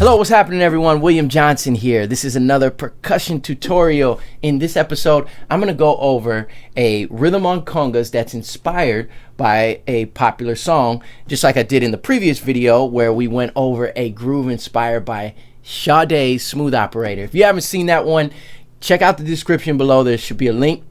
Hello, what's happening everyone? William Johnson here. This is another percussion tutorial. In this episode, I'm going to go over a rhythm on congas that's inspired by a popular song, just like I did in the previous video where we went over a groove inspired by Sade's Smooth Operator. If you haven't seen that one, check out the description below. There should be a link.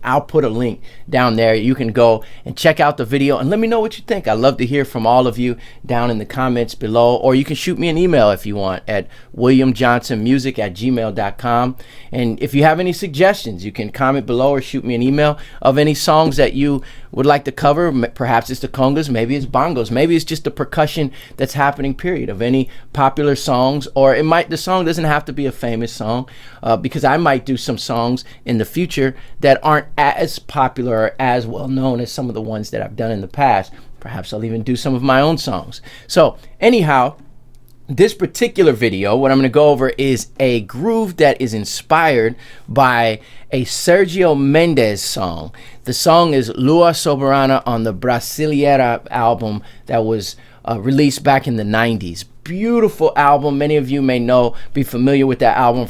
I'll put a link down there. You can go and check out the video and let me know what you think. I'd love to hear from all of you down in the comments below, or you can shoot me an email if you want at williamjohnsonmusic@gmail.com. And if you have any suggestions, you can comment below or shoot me an email of any songs that you would like to cover. Perhaps it's the congas, maybe it's bongos, maybe it's just the percussion that's happening, period, of any popular songs. Or the song doesn't have to be a famous song, because I might do some songs in the future that aren't as popular or as well known as some of the ones that I've done in the past. Perhaps I'll even do some of my own songs. So anyhow, this particular video, what I'm going to go over is a groove that is inspired by a Sergio Mendes song. The song is Lua Soberana on the Brasileiro album that was released back in the 90s. Beautiful album. Many of you may be familiar with that album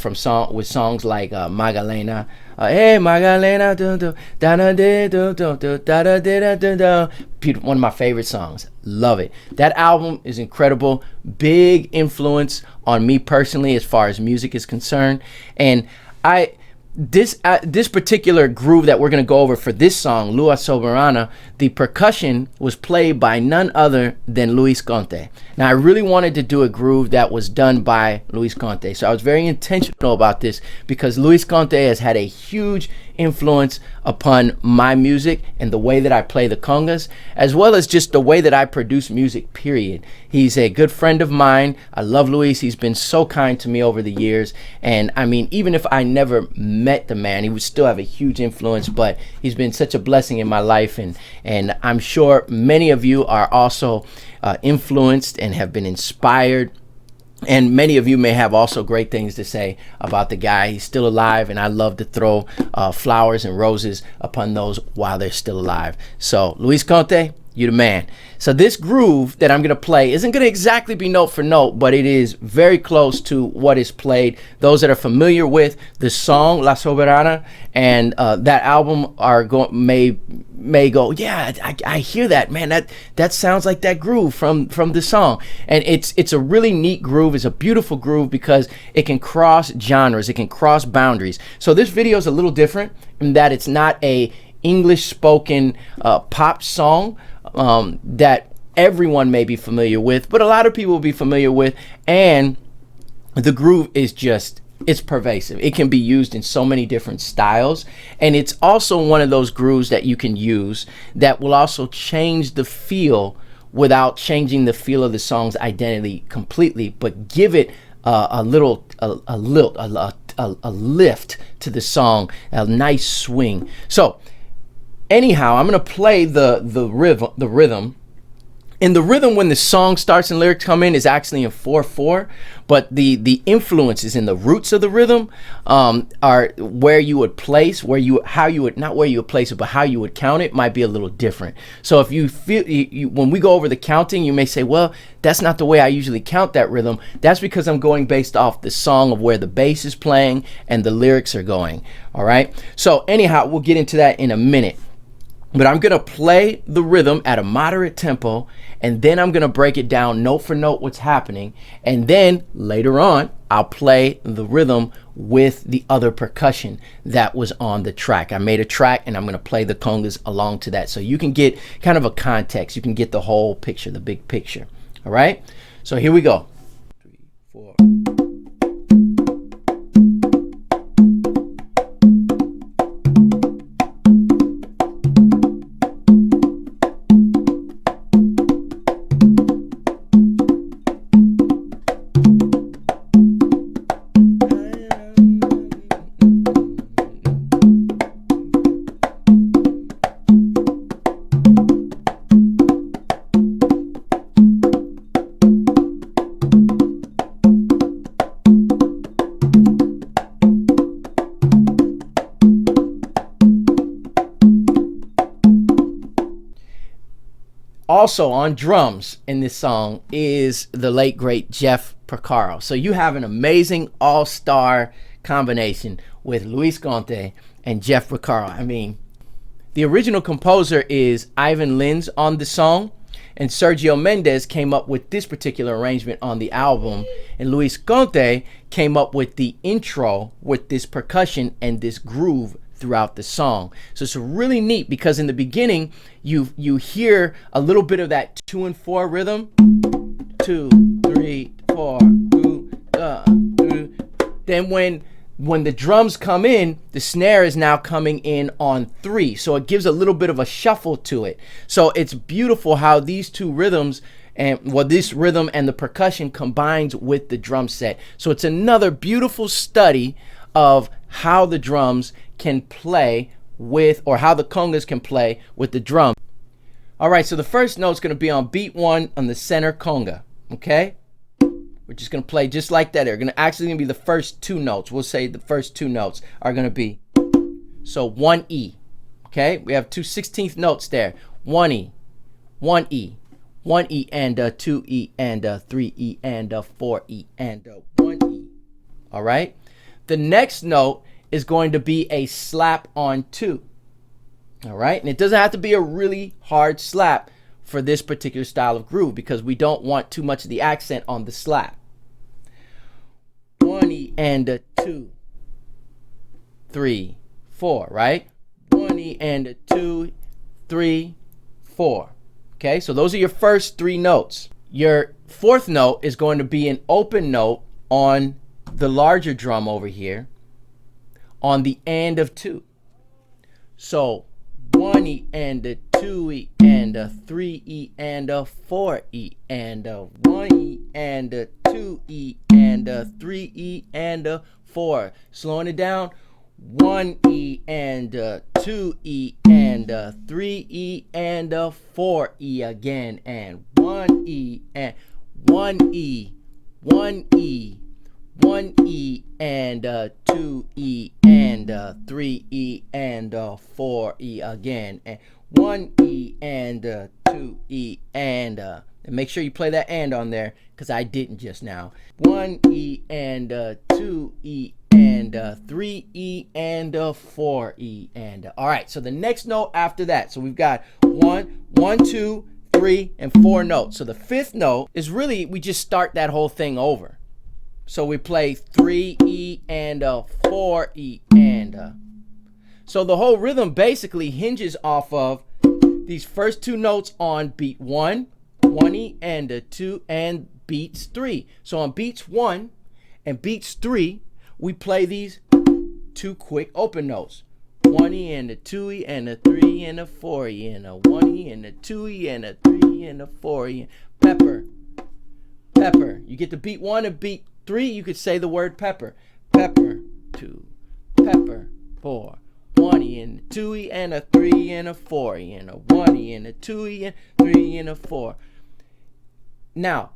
with songs like Magalena. Hey Magalena, one of my favorite songs. Love it. That album is incredible. Big influence on me personally as far as music is concerned. And this particular groove that we're going to go over for this song, Lua Soberana, the percussion was played by none other than Luis Conte. Now, I really wanted to do a groove that was done by Luis Conte, so I was very intentional about this because Luis Conte has had a huge influence upon my music and the way that I play the congas, as well as just the way that I produce music, period. He's a good friend of mine. I love Luis. He's been so kind to me over the years. And I mean, even if I never met the man, he would still have a huge influence, but he's been such a blessing in my life. And I'm sure many of you are also influenced and have been inspired. And many of you may have also great things to say about the guy. He's still alive, and I love to throw flowers and roses upon those while they're still alive. So, Luis Conte, you the man. So this groove that I'm going to play isn't going to exactly be note for note, but it is very close to what is played. Those that are familiar with the song Lua Soberana and that album may go, yeah, I hear that, man. That sounds like that groove from the song. And it's a really neat groove. It's a beautiful groove because it can cross genres. It can cross boundaries. So this video is a little different in that it's not a English spoken pop song that everyone may be familiar with, but a lot of people will be familiar with. And the groove is it's pervasive. It can be used in so many different styles, and it's also one of those grooves that you can use that will also change the feel without changing the feel of the song's identity completely, but give it a lilt, a lift to the song, a nice swing. So anyhow, I'm going to play the rhythm. And the rhythm when the song starts and lyrics come in is actually in 4/4, but the influences in the roots of the rhythm are where you would place, not where you would place it, but how you would count it might be a little different. So if you feel, when we go over the counting, you may say, well, that's not the way I usually count that rhythm. That's because I'm going based off the song of where the bass is playing and the lyrics are going. All right. So anyhow, we'll get into that in a minute. But I'm going to play the rhythm at a moderate tempo, and then I'm going to break it down note for note what's happening. And then later on, I'll play the rhythm with the other percussion that was on the track. I made a track, and I'm going to play the congas along to that. So you can get kind of a context. You can get the whole picture, the big picture. All right? So here we go. 3, 4. Also on drums in this song is the late great Jeff Porcaro. So you have an amazing all-star combination with Luis Conte and Jeff Porcaro. I mean, the original composer is Ivan Lins on the song, and Sergio Mendes came up with this particular arrangement on the album, and Luis Conte came up with the intro with this percussion and this groove throughout the song. So it's really neat because in the beginning you hear a little bit of that 2 and 4 rhythm. 2, 3, 4. Then when the drums come in, the snare is now coming in on 3. So it gives a little bit of a shuffle to it. So it's beautiful how these two rhythms this rhythm and the percussion combines with the drum set. So it's another beautiful study of how the drums can play with, or how the congas can play with the drum. All right, so the first note is going to be on beat 1 on the center conga, okay? We're just going to play just like that. They're going to actually be the first 2 notes. We'll say the first 2 notes are going to be, so 1 E, okay? We have 2 16th notes there. 1 E, 1 E, 1 E and 2 E and 3 E and 4 E and 1 E. All right? The next note is going to be a slap on 2. All right? And it doesn't have to be a really hard slap for this particular style of groove because we don't want too much of the accent on the slap. 1 E and 2, 3, 4, right? 1 E and 2, 3, 4. Okay, so those are your first 3 notes. Your 4th note is going to be an open note on the larger drum over here on the and of 2. So 1 E and 2 E and 3 E and 4 E and 1 E and 2 E and 3 E and 4. Slowing it down. 1 E and 2 E and 3 E and 4 E again, and 1 E and 1 E, 1 E, 1 E and 2 E and 3 E and 4 E again, and 1 E and 2 E and make sure you play that and on there because I didn't just now. 1 E and 2 E and 3 E and 4 E and all right. So the next note after that. So we've got 1, 2, 3, and 4 notes. So the 5th note is really we just start that whole thing over. So we play 3 E and 4 E and so the whole rhythm basically hinges off of these first 2 notes on beat 1, 1 E and 2 and beats 3. So on beats 1 and beats 3, we play these 2 quick open notes. 1 E and a 2 E and a 3 and a 4 E and a 1 E and a 2 E and a 3 and a 4 E. Pepper, pepper. You get to beat 1 and beat 3, you could say the word pepper. Pepper, 2, pepper, 4. 1 E and a 2 E and a 3 and a 4 E and a 1 E and a 2 E and 3 and a 4. Now,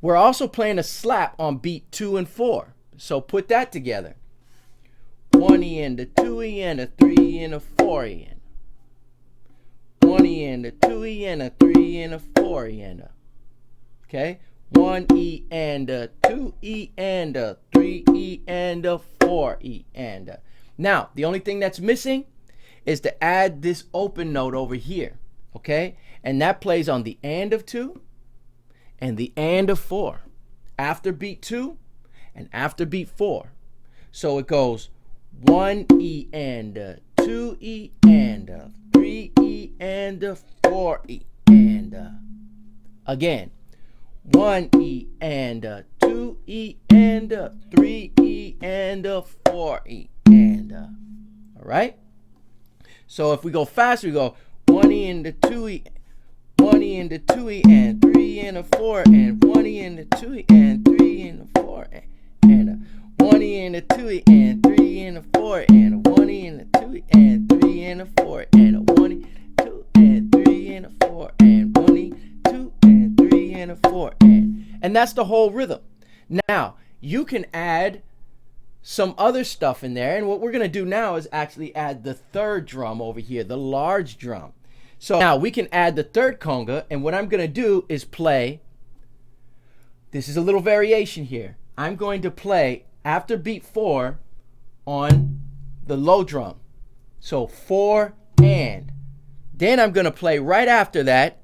we're also playing a slap on beat 2 and 4. So put that together. 1 E and a 2 E and a 3 E and a 4 E and 1 E and a 2 E and a 3 and a 4 E and okay? 1 E and a 2 E and a 3 E and a 4 E and now the only thing that's missing is to add this open note over here, okay? And that plays on the and of 2 and the and of 4 after beat 2 and after beat 4. So it goes 1 E and 2 E and 3 E and 4 E and again 1 E and 2 E and 3 E and 4 E and all right. So if we go faster, we go 1 E and 2 E, 1 E and 2 E and 3 and 4 and 1 E and 2 E and 3 and 4 and 1 E and 2 E and 3 and 4 and 1 E and 2 E and 3 and 4 and 1 E 2 and 3 and 4 and 1 E 2 and 3 and 4 and that's the whole rhythm. Now you can add some other stuff in there, and what we're going to do now is actually add the 3rd drum over here, the large drum. So now we can add the third conga, and what I'm going to do is play. This is a little variation here. I'm going to play after beat 4 on the low drum. So 4 and. Then I'm going to play right after that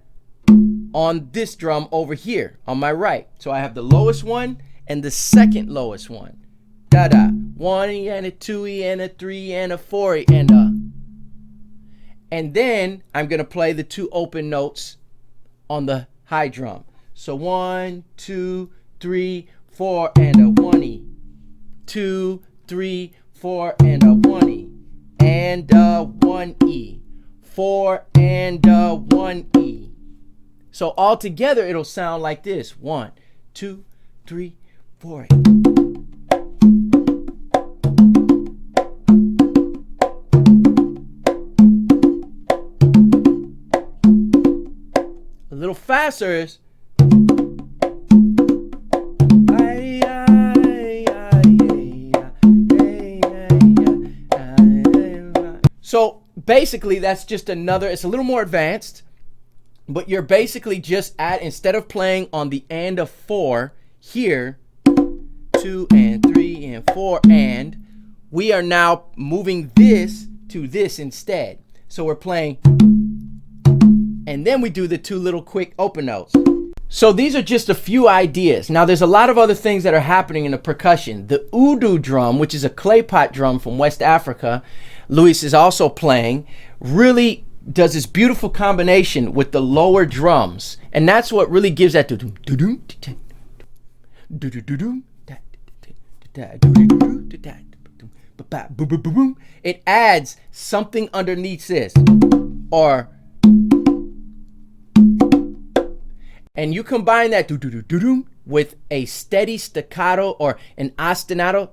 on this drum over here on my right. So I have the lowest one and the second lowest one. Da da. 1E and a 2E and a 3 and a 4E and a. And then I'm going to play the 2 open notes on the high drum. So 1, 2, 3, 4 and a 1E. 2, 3, 4 and a 1E. And a 1E. 4 and a 1E. So all together it'll sound like this. 1, 2, 3, 4. A little faster is. So basically that's just another, it's a little more advanced, but you're basically just instead of playing on the and of 4 here, 2 and 3 and 4 and, we are now moving this to this instead. So we're playing, and then we do the 2 little quick open notes. So these are just a few ideas. Now there's a lot of other things that are happening in the percussion. The Udu drum, which is a clay pot drum from West Africa, Luis is also playing, really does this beautiful combination with the lower drums. And that's what really gives that it adds something underneath this, or, and you combine that with a steady staccato or an ostinato,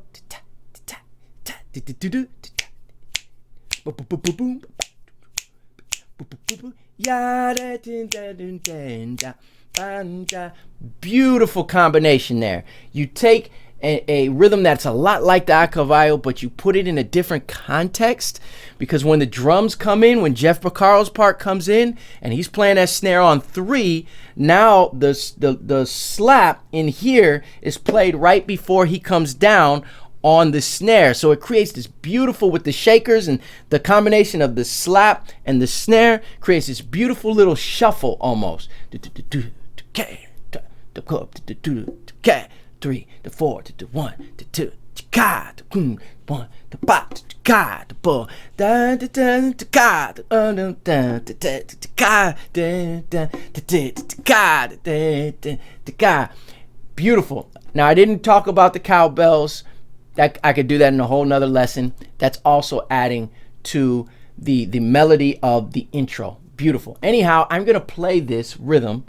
beautiful combination there. You take a rhythm that's a lot like the a cavallo, but you put it in a different context, because when the drums come in, when Jeff Porcaro's part comes in and he's playing that snare on 3, now the slap in here is played right before he comes down on the snare. So it creates this beautiful, with the shakers and the combination of the slap and the snare, creates this beautiful little shuffle almost. 3, the 4, the 1, the 2, the 1, the 5, the 4, beautiful. Now I didn't talk about the cowbells. That I could do that in a whole nother lesson. That's also adding to the melody of the intro. Beautiful. Anyhow, I'm gonna play this rhythm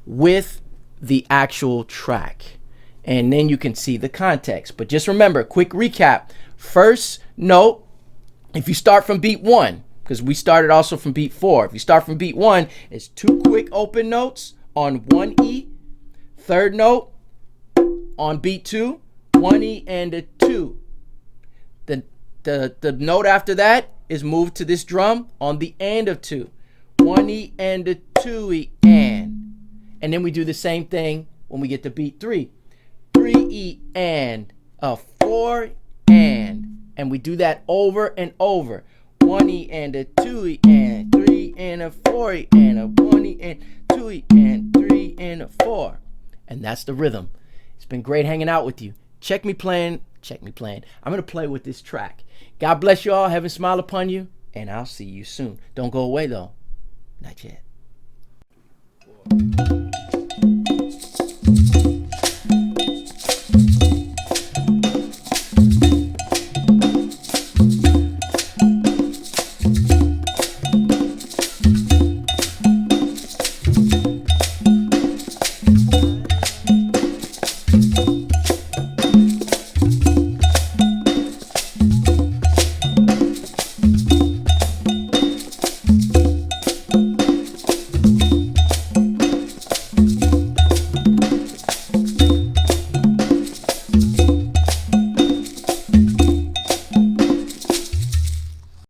with the actual track, and then you can see the context. But just remember, quick recap. First note, if you start from beat 1, because we started also from beat 4. If you start from beat 1, it's 2 quick open notes on 1E. Third note on beat 2, 1E and a 2. The note after that is moved to this drum on the and of 2. 1E and a 2E and. And then we do the same thing when we get to beat 3. 3E and a 4 and we do that over and over. 1E and a 2E and 3 and a 4E and a 1E and 2E and 3 and a 4. And that's the rhythm. It's been great hanging out with you. Check me playing. I'm going to play with this track. God bless you all. Heaven smile upon you. And I'll see you soon. Don't go away, though. Not yet.